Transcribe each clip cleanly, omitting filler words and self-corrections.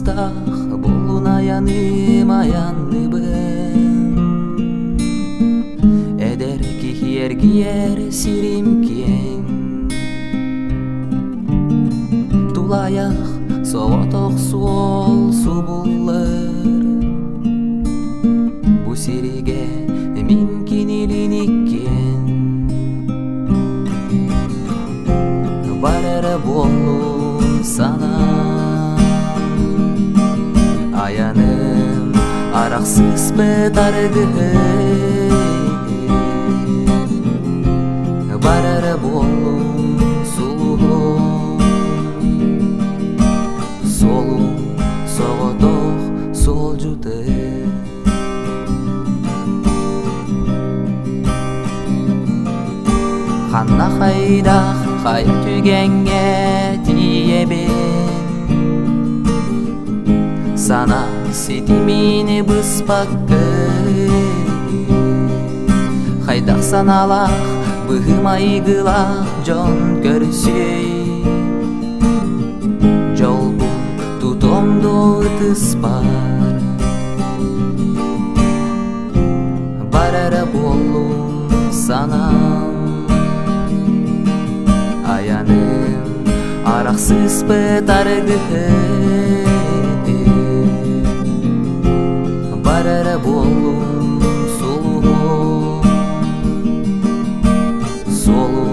устах болун аянып эдер киер сирим киен тулаях сооток суол субуллар бу сириге минкин илиниккен барара болун санам аяным араксыз бетаргы барара болун сулуу солу соготок солжуты ханна хайдах хай түгенге тиебен сана сетимини быспаккы хайдах саналах быгымайгылах жон көрсөй жолбун тутомду ытыспар барара болун санам аяным араксыз бетаргы барара болун сулуу солу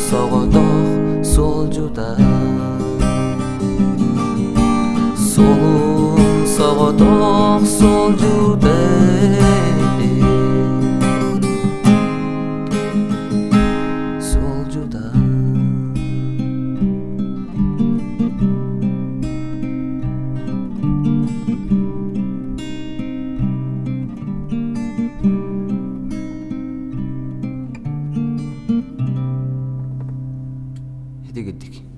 соготок солжута солу соготок солжута солжута Hadi gittik.